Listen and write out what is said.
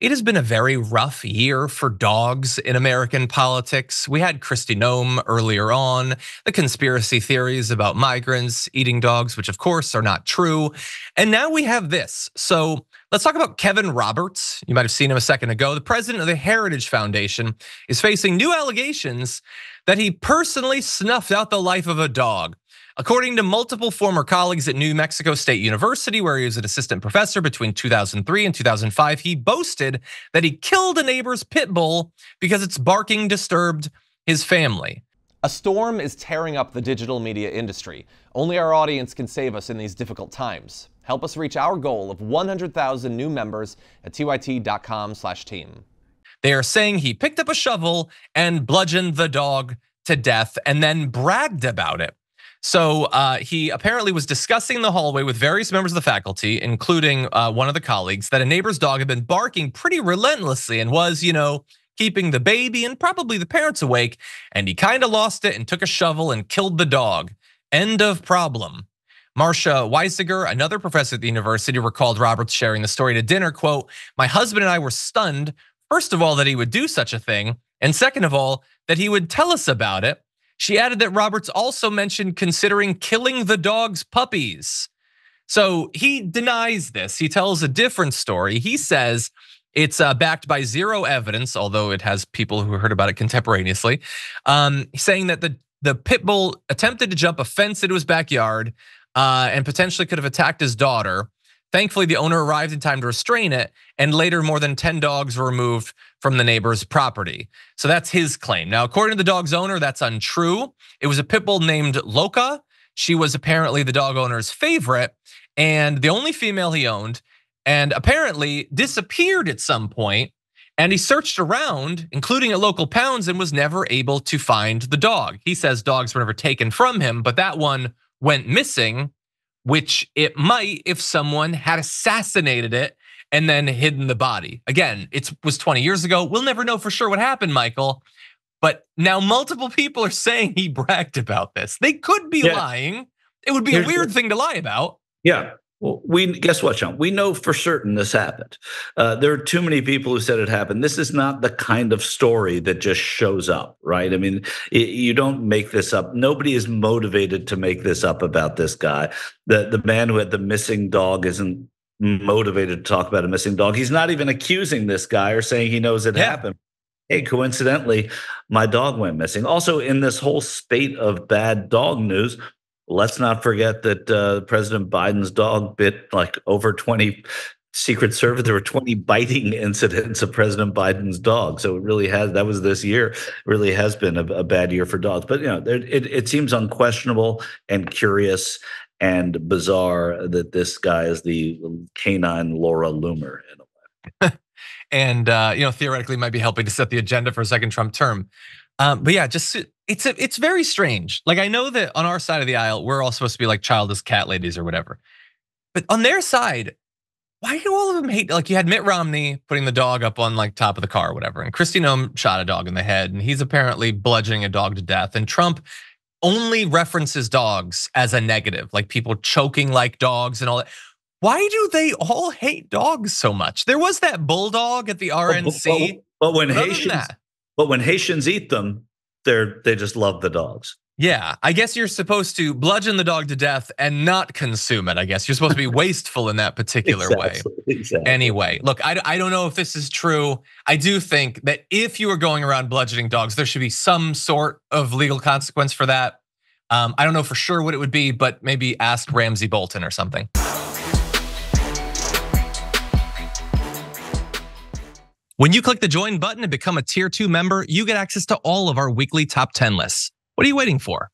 It has been a very rough year for dogs in American politics. We had Kristi Noem earlier on, the conspiracy theories about migrants eating dogs, which of course are not true. And now we have this. So let's talk about Kevin Roberts. You might have seen him a second ago. The president of the Heritage Foundation is facing new allegations that he personally snuffed out the life of a dog. According to multiple former colleagues at New Mexico State University, where he was an assistant professor between 2003 and 2005, he boasted that he killed a neighbor's pit bull because its barking disturbed his family. A storm is tearing up the digital media industry. Only our audience can save us in these difficult times. Help us reach our goal of 100,000 new members at tyt.com/team. They are saying he picked up a shovel and bludgeoned the dog to death and then bragged about it. So he apparently was discussing in the hallway with various members of the faculty, including one of the colleagues, that a neighbor's dog had been barking pretty relentlessly and was, keeping the baby and probably the parents awake. And he kind of lost it and took a shovel and killed the dog. End of problem. Marcia Weisiger, another professor at the university, recalled Roberts sharing the story to dinner, quote, "My husband and I were stunned, first of all, that he would do such a thing, and second of all, that he would tell us about it." She added that Roberts also mentioned considering killing the dog's puppies. So he denies this. He tells a different story. He says it's backed by zero evidence, although it has people who heard about it contemporaneously, saying that the pit bull attempted to jump a fence into his backyard and potentially could have attacked his daughter. Thankfully, the owner arrived in time to restrain it, and later more than 10 dogs were removed from the neighbor's property. So that's his claim. Now, according to the dog's owner, that's untrue. It was a pit bull named Loca. She was apparently the dog owner's favorite and the only female he owned, and apparently disappeared at some point. And he searched around, including at local pounds, and was never able to find the dog. He says dogs were never taken from him, but that one went missing, which it might if someone had assassinated it and then hidden the body. Again, it was 20 years ago. We'll never know for sure what happened, Michael. But now multiple people are saying he bragged about this. They could be lying. It would be a weird thing to lie about. Yeah. Well, guess what, Sean? We know for certain this happened. There are too many people who said it happened. This is not the kind of story that just shows up, right? I mean, you don't make this up. Nobody is motivated to make this up about this guy. The man who had the missing dog isn't motivated to talk about a missing dog. He's not even accusing this guy or saying he knows it happened. Hey, coincidentally, my dog went missing. Also, in this whole spate of bad dog news, let's not forget that President Biden's dog bit like over 20 Secret Service. There were 20 biting incidents of President Biden's dog. So it really has, that was this year, it really has been a bad year for dogs. But it seems unquestionable and curious and bizarre that this guy is the canine Laura Loomer in a way. And theoretically might be helping to set the agenda for a second Trump term. But yeah, just it's very strange. Like, I know that on our side of the aisle, we're all supposed to be like childless cat ladies or whatever. But on their side, why do all of them hate? Like, you had Mitt Romney putting the dog up on like top of the car or whatever, and Kristi Noem shot a dog in the head, and he's apparently bludgeoning a dog to death. And Trump only references dogs as a negative, like people choking like dogs and all that. Why do they all hate dogs so much? There was that bulldog at the RNC. But when Haitians eat them, they just love the dogs. Yeah, I guess you're supposed to bludgeon the dog to death and not consume it. I guess you're supposed to be wasteful in that particular way. Exactly. Anyway, look, I don't know if this is true. I do think that if you were going around bludgeoning dogs, there should be some sort of legal consequence for that. I don't know for sure what it would be, but maybe ask Ramsey Bolton or something. When you click the join button and become a tier 2 member, you get access to all of our weekly top 10 lists. What are you waiting for?